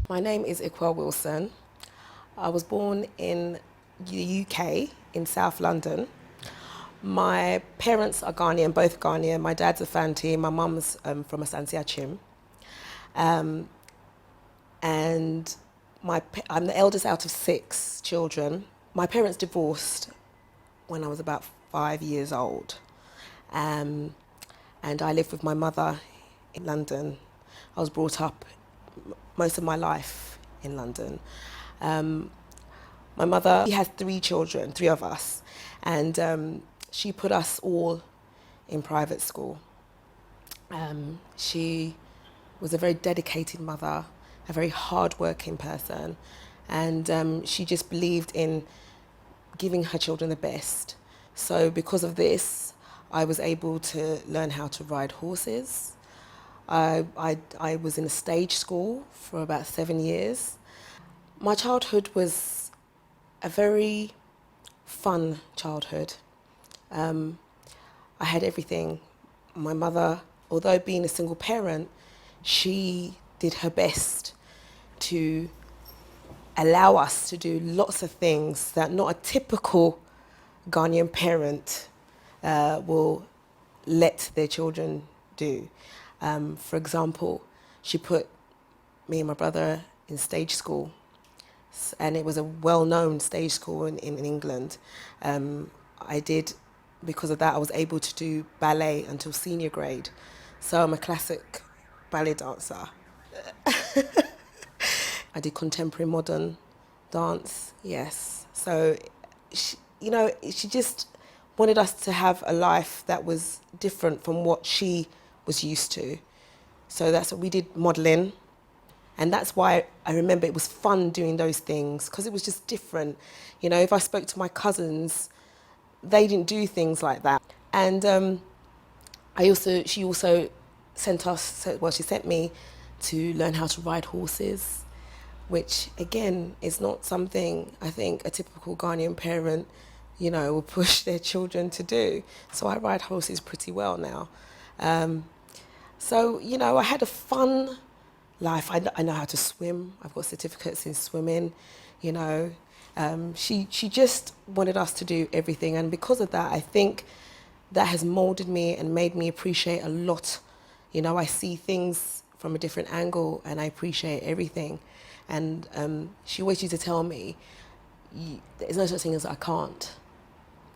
My name is Iqua Wilson. I was born in the UK, in South London. My parents are Ghanaian, both Ghanaian. My dad's a Fanti, my mum's from Asante Achim. Um, and I'm the eldest out of 6 children. My parents divorced when I was about 5 years old. Um, and I lived with my mother in London. I was brought up most of my life in London. Um, my mother, she has 3 children, 3 of us, and she put us all in private school. She was a very dedicated mother, a very hard-working person, and she just believed in giving her children the best. So because of this, I was able to learn how to ride horses. I was in a stage school for about 7 years. My childhood was a very fun childhood. I had everything. My mother, although being a single parent, she did her best to allow us to do lots of things that not a typical Ghanaian parent will let their children do. For example, she put me and my brother in stage school, and it was a well-known stage school in England. I did, because of that, I was able to do ballet until senior grade. So I'm a classic ballet dancer. I did contemporary modern dance, yes. So, she just wanted us to have a life that was different from what she was used to. So that's what we did, modelling. And that's why I remember it was fun doing those things, because it was just different. You know, if I spoke to my cousins, they didn't do things like that. And she also she sent me to learn how to ride horses, which again is not something I think a typical Ghanaian parent, will push their children to do. So I ride horses pretty well now. I had a fun life. I know how to swim. I've got certificates in swimming, you know. She just wanted us to do everything. And because of that, I think that has molded me and made me appreciate a lot. I see things from a different angle and I appreciate everything. And she always used to tell me, there's no such thing as I can't.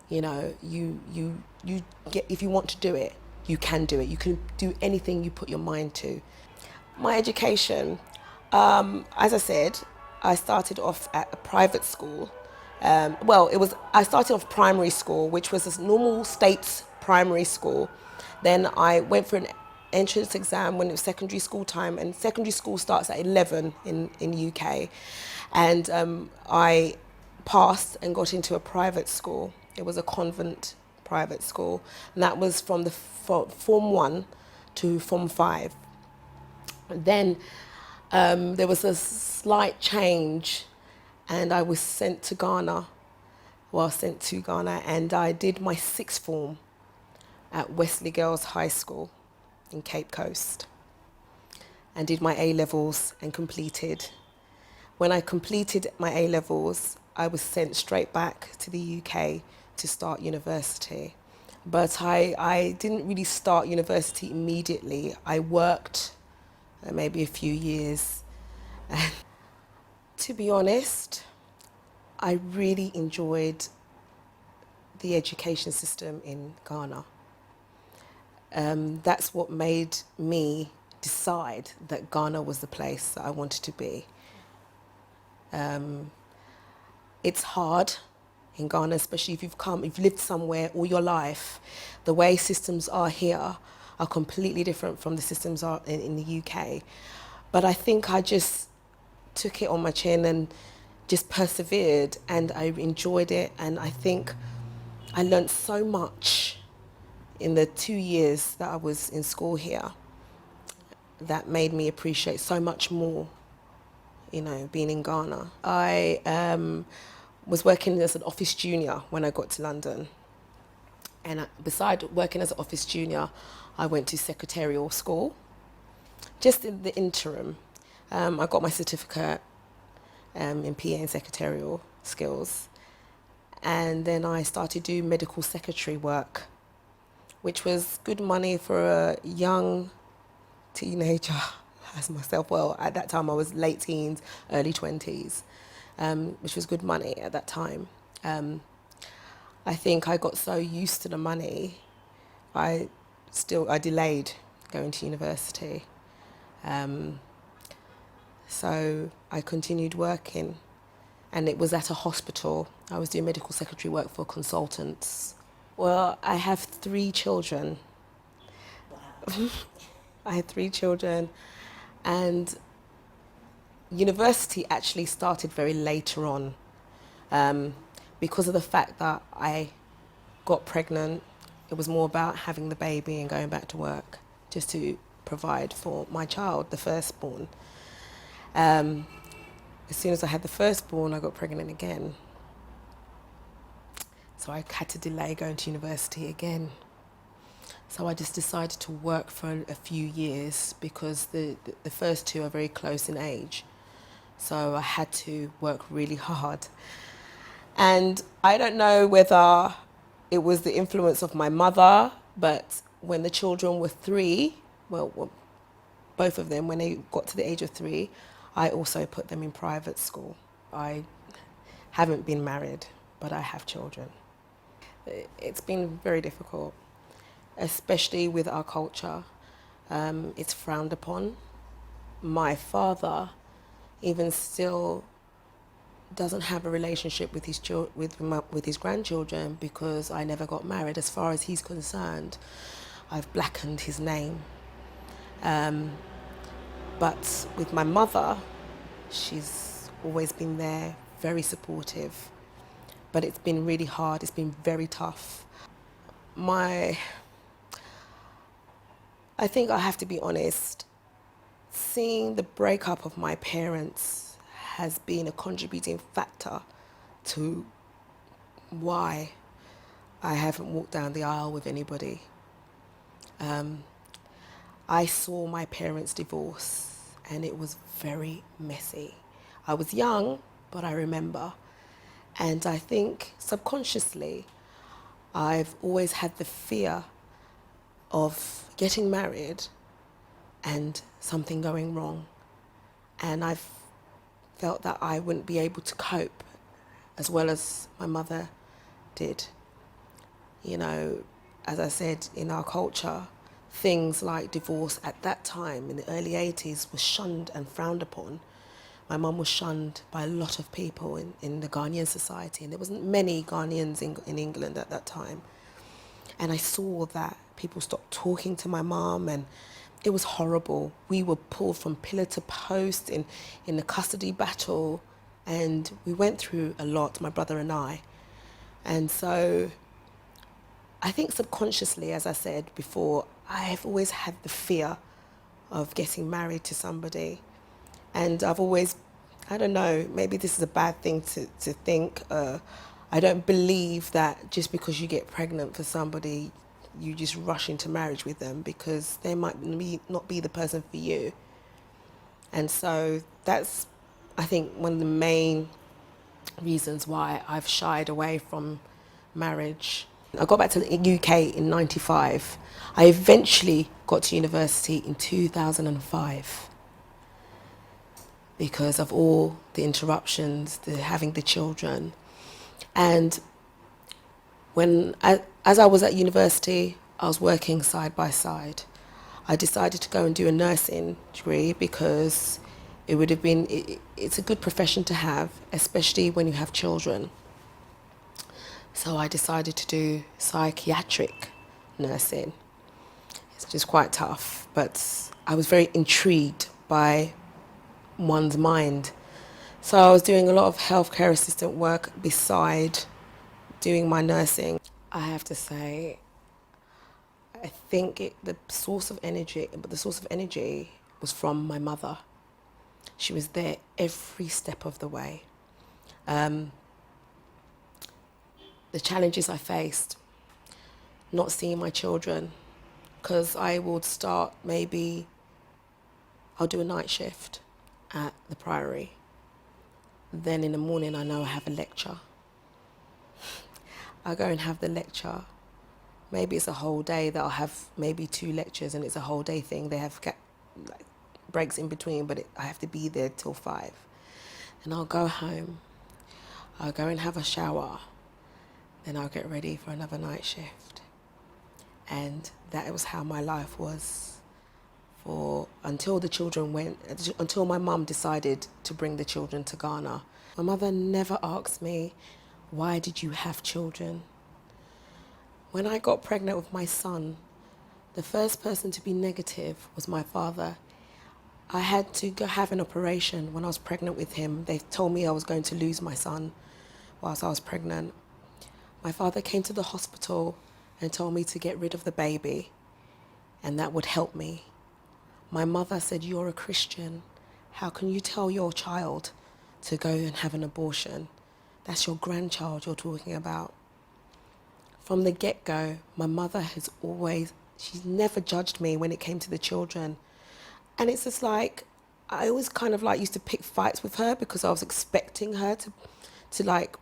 You get, if you want to do it, you can do it. You can do anything you put your mind to. My education, as I said, I started off at a private school. I started off primary school, which was a normal state primary school. Then I went for an entrance exam when it was secondary school time, and secondary school starts at 11 in UK. And I passed and got into a private school. It was a convent private school, and that was from the Form 1 to Form 5. Then there was a slight change, and I was sent to Ghana. And I did my 6th form at Wesley Girls High School in Cape Coast, and did my A-levels and completed. When I completed my A-levels, I was sent straight back to the UK to start university. But I didn't really start university immediately. I worked maybe a few years. And to be honest, I really enjoyed the education system in Ghana. That's what made me decide that Ghana was the place that I wanted to be. It's hard in Ghana, especially if you've lived somewhere all your life. The way systems are here are completely different from the systems are in the UK. But I think I just took it on my chin and just persevered, and I enjoyed it. And I think I learned so much in the 2 years that I was in school here that made me appreciate so much more, being in Ghana. I was working as an office junior when I got to London. And beside working as an office junior, I went to secretarial school, just in the interim. I got my certificate in PA and secretarial skills. And then I started doing medical secretary work, which was good money for a young teenager as myself. Well, at that time I was late teens, early 20s, which was good money at that time. I think I got so used to the money, I delayed going to university. So I continued working, and it was at a hospital. I was doing medical secretary work for consultants. Well, I have 3 children. I had 3 children, and university actually started very later on, because of the fact that I got pregnant. It was more about having the baby and going back to work just to provide for my child, the firstborn. As soon as I had the firstborn, I got pregnant again. So I had to delay going to university again. So I just decided to work for a few years because the first 2 are very close in age. So I had to work really hard. And I don't know whether it was the influence of my mother, but when the children were 3, well, both of them, when they got to the age of 3, I also put them in private school. I haven't been married, but I have children. It's been very difficult, especially with our culture. It's frowned upon. My father even still doesn't have a relationship with his grandchildren because I never got married. As far as he's concerned, I've blackened his name. But with my mother, she's always been there, very supportive. But it's been really hard, it's been very tough. I think I have to be honest, seeing the breakup of my parents has been a contributing factor to why I haven't walked down the aisle with anybody. I saw my parents divorce and it was very messy. I was young, but I remember. And I think subconsciously, I've always had the fear of getting married and something going wrong. And I've felt that I wouldn't be able to cope as well as my mother did. You know, as I said, in our culture, things like divorce at that time, in the early 80s, was shunned and frowned upon. My mum was shunned by a lot of people in the Ghanaian society, and there wasn't many Ghanaians in England at that time. And I saw that people stopped talking to my mum, and it was horrible. We were pulled from pillar to post in the custody battle, and we went through a lot, my brother and I. And so I think subconsciously, as I said before, I've always had the fear of getting married to somebody. And I've always, I don't know, maybe this is a bad thing to think. I don't believe that just because you get pregnant for somebody, you just rush into marriage with them, because they might not be the person for you. And so that's, I think, one of the main reasons why I've shied away from marriage. I got back to the UK in 95. I eventually got to university in 2005 because of all the interruptions, having the children. And as I was at university, I was working side by side. I decided to go and do a nursing degree because it would have been, it's a good profession to have, especially when you have children. So I decided to do psychiatric nursing. It's just quite tough, but I was very intrigued by one's mind. So I was doing a lot of healthcare assistant work beside doing my nursing. I have to say, I think the source of energy was from my mother. She was there every step of the way. The challenges I faced, not seeing my children, because I would start I'll do a night shift, at the Priory. Then in the morning I know I have a lecture. I go and have the lecture. Maybe it's a whole day that I'll have maybe 2 lectures and it's a whole day thing. They have like breaks in between, but I have to be there till 5. And I'll go home. I'll go and have a shower. Then I'll get ready for another night shift. And that was how my life was until the children until my mum decided to bring the children to Ghana. My mother never asked me, why did you have children? When I got pregnant with my son, the first person to be negative was my father. I had to go have an operation when I was pregnant with him. They told me I was going to lose my son whilst I was pregnant. My father came to the hospital and told me to get rid of the baby, and that would help me. My mother said, you're a Christian. How can you tell your child to go and have an abortion? That's your grandchild you're talking about. From the get-go, my mother she's never judged me when it came to the children. And it's just like, I always kind of like used to pick fights with her because I was expecting her to like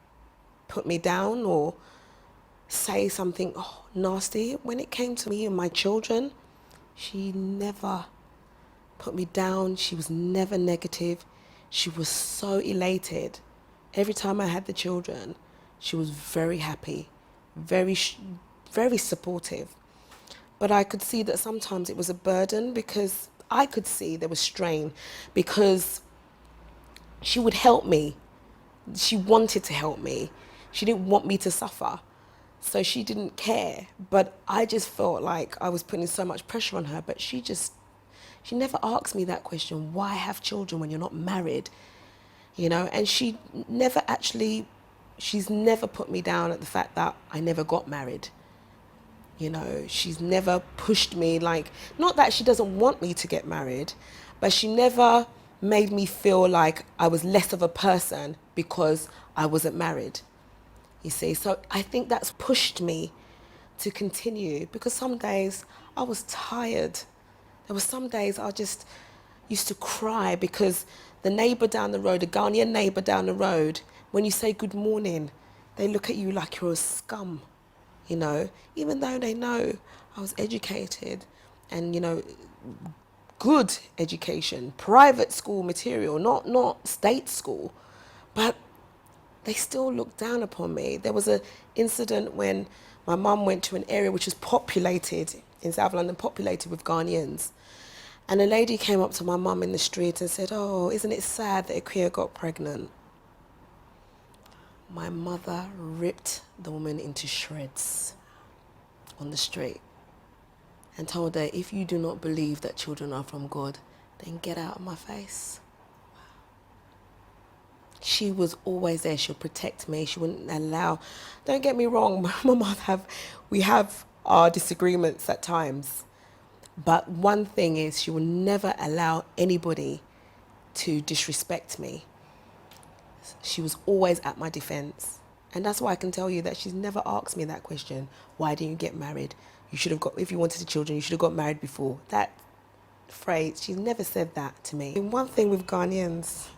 put me down or say something nasty. When it came to me and my children, she never put me down. She was never negative. She was so elated. Every time I had the children, she was very happy, very supportive. But I could see that sometimes it was a burden because I could see there was strain because she would help me. She wanted to help me. She didn't want me to suffer. So she didn't care. But I just felt like I was putting so much pressure on her. But she never asked me that question, why have children when you're not married? You know, and she's never put me down at the fact that I never got married. You know, she's never pushed me not that she doesn't want me to get married, but she never made me feel like I was less of a person because I wasn't married. You see, so I think that's pushed me to continue because some days I was tired. There were some days I just used to cry because the neighbour down the road, a Ghanaian neighbour down the road, when you say good morning, they look at you like you're a scum, you know, even though they know I was educated and, you know, good education, private school material, not state school, but they still look down upon me. There was an incident when my mum went to an area which was populated in South London, populated with Ghanaians. And a lady came up to my mum in the street and said, oh, isn't it sad that Akua got pregnant? My mother ripped the woman into shreds on the street and told her, if you do not believe that children are from God, then get out of my face. She was always there. She'll protect me. She wouldn't allow. Don't get me wrong. My mum we have our disagreements at times. But one thing is she will never allow anybody to disrespect me. She was always at my defense. And that's why I can tell you that she's never asked me that question. Why didn't you get married? If you wanted children, you should have got married before. That phrase, she's never said that to me. And one thing with Ghanaians,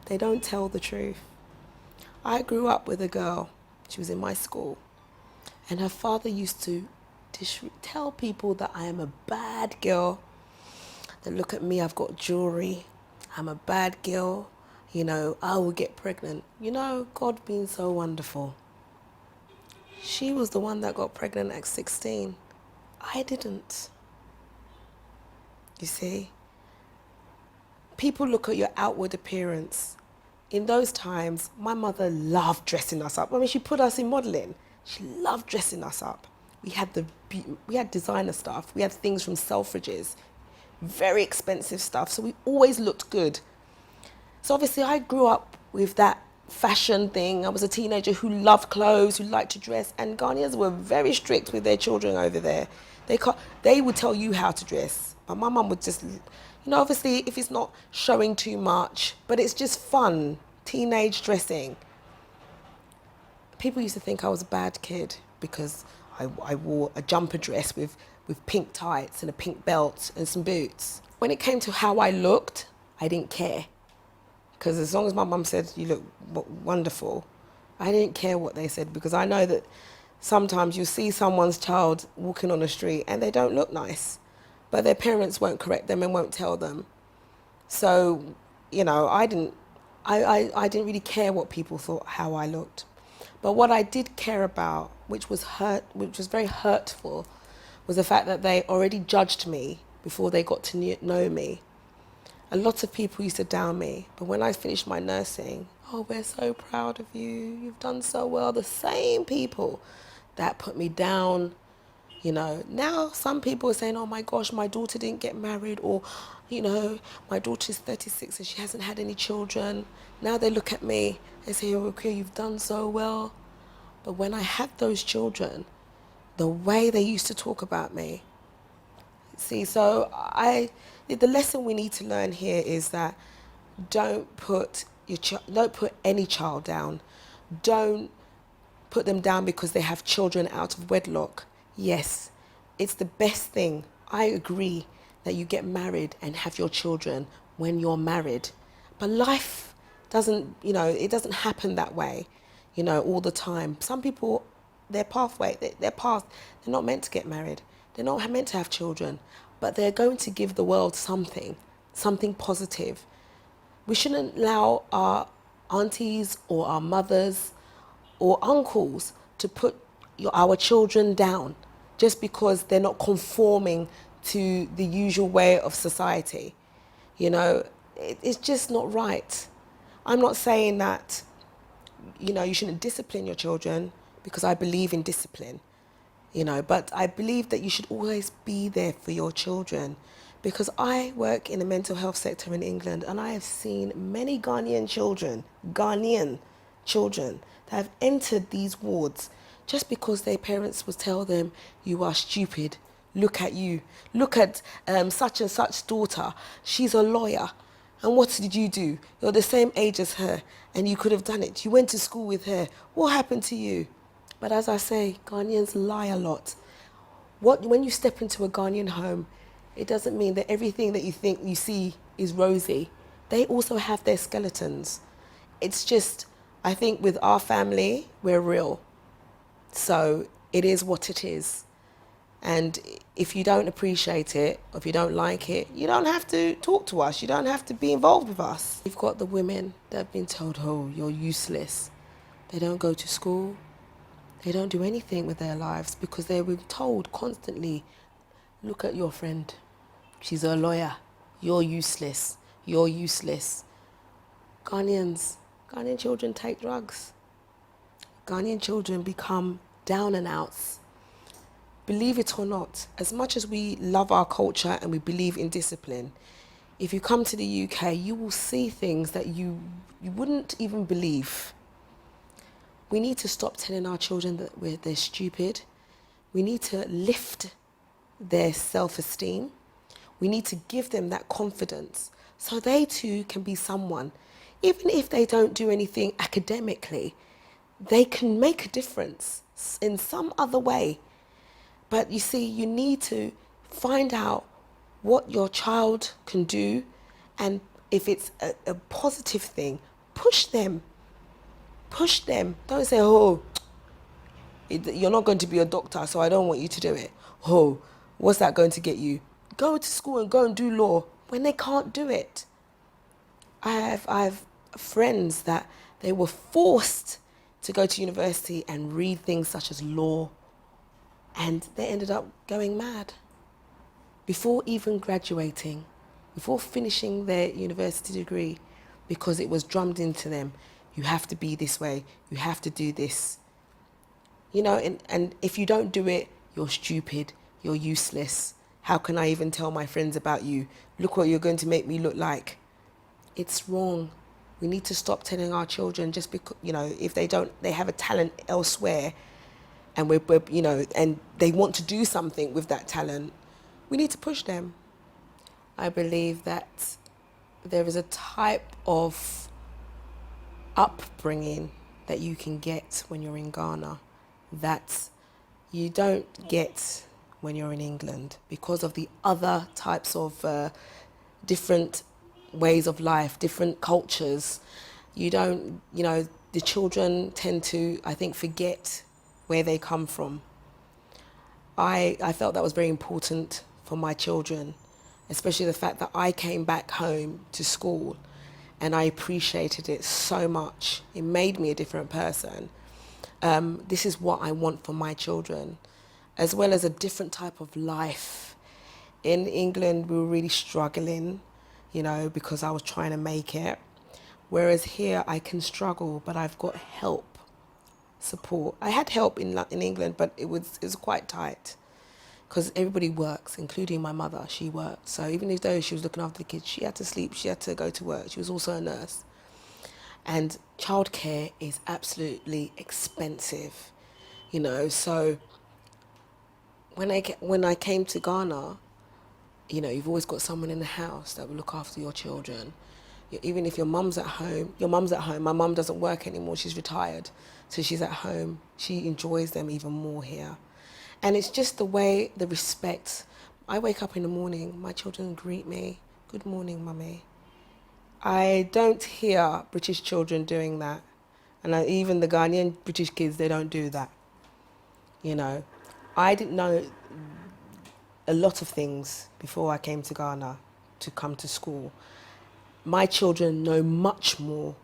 they don't tell the truth. I grew up with a girl. She was in my school. And her father used to tell people that I am a bad girl. They look at me, I've got jewelry. I'm a bad girl. You know, I will get pregnant. You know, God being so wonderful. She was the one that got pregnant at 16. I didn't. You see? People look at your outward appearance. In those times, my mother loved dressing us up. I mean, she put us in modelling. She loved dressing us up. We had designer stuff. We had things from Selfridges, very expensive stuff. So we always looked good. So obviously I grew up with that fashion thing. I was a teenager who loved clothes, who liked to dress. And Ghanaians were very strict with their children over there. They would tell you how to dress. But my mum would just, you know, obviously if it's not showing too much, but it's just fun, teenage dressing. People used to think I was a bad kid because I wore a jumper dress with pink tights and a pink belt and some boots. When it came to how I looked, I didn't care. Because as long as my mum said, you look wonderful, I didn't care what they said, because I know that sometimes you see someone's child walking on the street and they don't look nice, but their parents won't correct them and won't tell them. So, you know, I didn't really care what people thought how I looked. But what I did care about, which was very hurtful, was the fact that they already judged me before they got to know me. A lot of people used to down me, but when I finished my nursing, oh, we're so proud of you, you've done so well. The same people that put me down, you know, now some people are saying, oh my gosh, my daughter didn't get married, or, you know, my daughter's 36 and she hasn't had any children. Now they look at me and say, oh, okay, you've done so well. But when I had those children, the way they used to talk about me, see, so the lesson we need to learn here is that don't put any child down. Don't put them down because they have children out of wedlock. Yes, it's the best thing. I agree that you get married and have your children when you're married. But life doesn't, you know, it doesn't happen that way, you know, all the time. Some people, their path, they're not meant to get married. They're not meant to have children, but they're going to give the world something positive. We shouldn't allow our aunties or our mothers or uncles to put our children down just because they're not conforming to the usual way of society. You know, it's just not right. I'm not saying that, you know, you shouldn't discipline your children, because I believe in discipline, you know, but I believe that you should always be there for your children, because I work in the mental health sector in England, and I have seen many Ghanaian children that have entered these wards just because their parents would tell them, you are stupid, look at you, look at such and such daughter, she's a lawyer. And what did you do? You're the same age as her and you could have done it. You went to school with her. What happened to you? But as I say, Ghanaians lie a lot. When you step into a Ghanaian home, it doesn't mean that everything that you think you see is rosy. They also have their skeletons. It's just, I think with our family, we're real. So it is what it is. And if you don't appreciate it, or if you don't like it, you don't have to talk to us. You don't have to be involved with us. You've got the women that have been told, oh, you're useless. They don't go to school. They don't do anything with their lives because they've been told constantly, look at your friend. She's a lawyer. You're useless. You're useless. Ghanaian children take drugs. Ghanaian children become down and outs. Believe it or not, as much as we love our culture and we believe in discipline, if you come to the UK, you will see things that you wouldn't even believe. We need to stop telling our children that they're stupid. We need to lift their self-esteem. We need to give them that confidence so they too can be someone. Even if they don't do anything academically, they can make a difference in some other way. But you see, you need to find out what your child can do, and if it's a positive thing, push them. Push them. Don't say, oh, you're not going to be a doctor, so I don't want you to do it. Oh, what's that going to get you? Go to school and go and do law when they can't do it. I have friends that they were forced to go to university and read things such as law, and they ended up going mad before even graduating, before finishing their university degree, because it was drummed into them. You have to be this way. You have to do this. You know, and if you don't do it, you're stupid. You're useless. How can I even tell my friends about you? Look what you're going to make me look like. It's wrong. We need to stop telling our children just because, you know, if they have a talent elsewhere, and we're you know, and they want to do something with that talent, we need to push them. I believe that there is a type of upbringing that you can get when you're in Ghana that you don't get when you're in England, because of the other types of different ways of life, different cultures. You don't, the children tend to, I think, forget where they come from. I felt that was very important for my children, especially the fact that I came back home to school and I appreciated it so much. It made me a different person. This is what I want for my children, as well as a different type of life. In England, we were really struggling, because I was trying to make it. Whereas here, I can struggle, but I've got help, support. I had help in England, but it was quite tight because everybody works, including my mother. She worked. So even though she was looking after the kids, she had to sleep, she had to go to work. She was also a nurse. And childcare is absolutely expensive, So when I came to Ghana, you've always got someone in the house that will look after your children. Even if your mum's at home, My mum doesn't work anymore, she's retired. So she's at home. She enjoys them even more here. And it's just the way, the respect. I wake up in the morning, my children greet me, "Good morning, mummy." I don't hear British children doing that. And even the Ghanaian British kids, they don't do that. I didn't know a lot of things before I came to Ghana to come to school. My children know much more.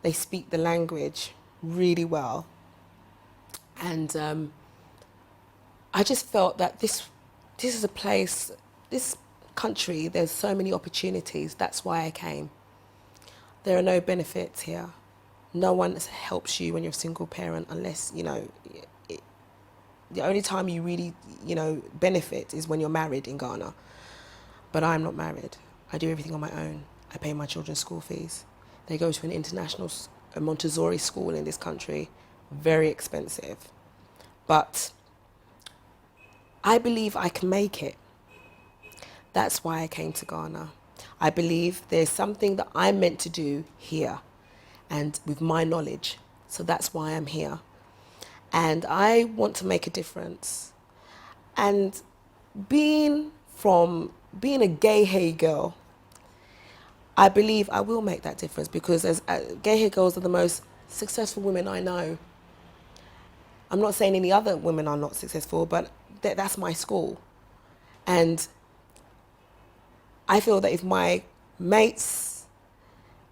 They speak the language really well. And I just felt that this is a place, this country, there's so many opportunities. That's why I came. There are no benefits here. No one helps you when you're a single parent unless, the only time you really, benefit is when you're married in Ghana. But I'm not married. I do everything on my own. I pay my children's school fees. They go to an international, a Montessori school in this country, very expensive. But I believe I can make it. That's why I came to Ghana. I believe there's something that I'm meant to do here and with my knowledge. So that's why I'm here. And I want to make a difference. And being a gay Hay girl, I believe I will make that difference because gay Hay girls are the most successful women I know. I'm not saying any other women are not successful, but that's my school. And I feel that if my mates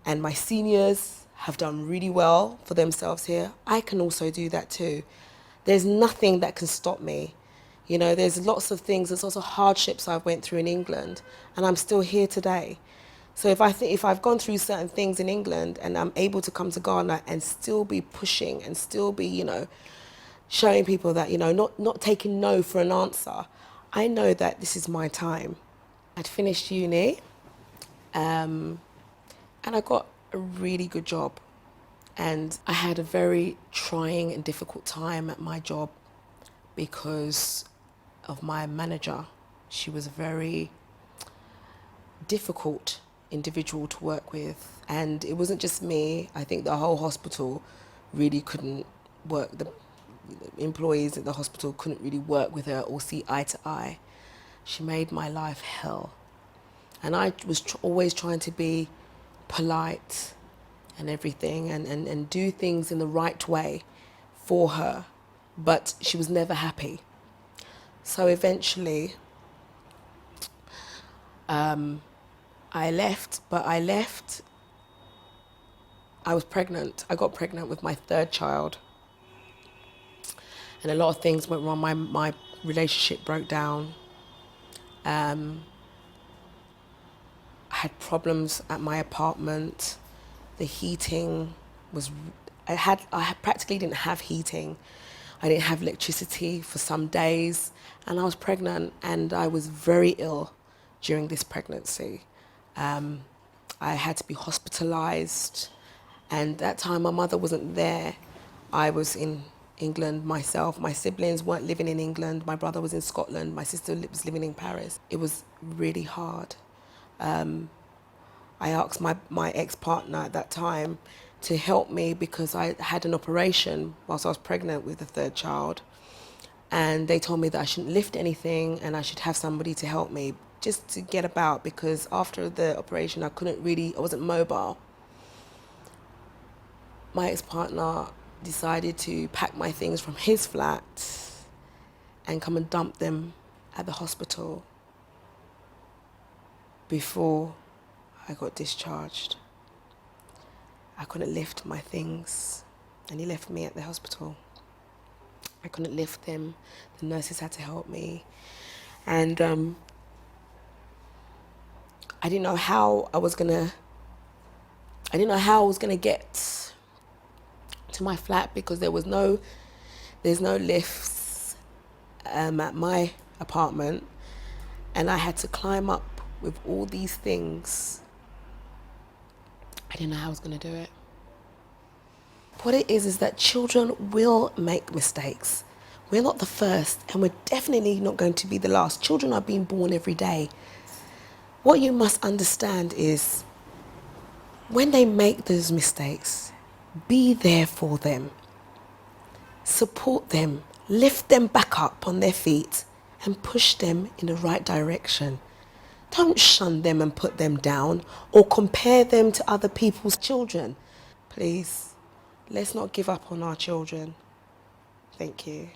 and my seniors have done really well for themselves here, I can also do that too. There's nothing that can stop me. There's lots of things, there's lots of hardships I've went through in England, and I'm still here today. So if I've gone through certain things in England and I'm able to come to Ghana and still be pushing and still be, showing people that, not taking no for an answer, I know that this is my time. I'd finished uni, and I got a really good job. And I had a very trying and difficult time at my job because of my manager. She was a very difficult individual to work with. And it wasn't just me. I think the whole hospital really couldn't work. The employees at the hospital couldn't really work with her or see eye to eye. She made my life hell. And I was always trying to be polite and everything and do things in the right way for her. But she was never happy. So eventually, I left, I was pregnant. I got pregnant with my third child. And a lot of things went wrong. My relationship broke down. I had problems at my apartment. The heating was, I practically didn't have heating. I didn't have electricity for some days. And I was pregnant and I was very ill during this pregnancy. I had to be hospitalized. And that time my mother wasn't there. I was in England myself. My siblings weren't living in England. My brother was in Scotland. My sister was living in Paris. It was really hard. I asked my ex-partner at that time to help me because I had an operation whilst I was pregnant with the third child. And they told me that I shouldn't lift anything and I should have somebody to help me just to get about, because after the operation I wasn't mobile. My ex-partner decided to pack my things from his flat and come and dump them at the hospital before I got discharged. I couldn't lift my things, and he left me at the hospital. I couldn't lift them. The nurses had to help me. And I didn't know how I was gonna get to my flat, because there's no lifts at my apartment, and I had to climb up with all these things. I didn't know how I was gonna do it. What it is that children will make mistakes. We're not the first, and we're definitely not going to be the last. Children are being born every day. What you must understand is, when they make those mistakes, be there for them. Support them, lift them back up on their feet, and push them in the right direction. Don't shun them and put them down, or compare them to other people's children. Please, let's not give up on our children. Thank you.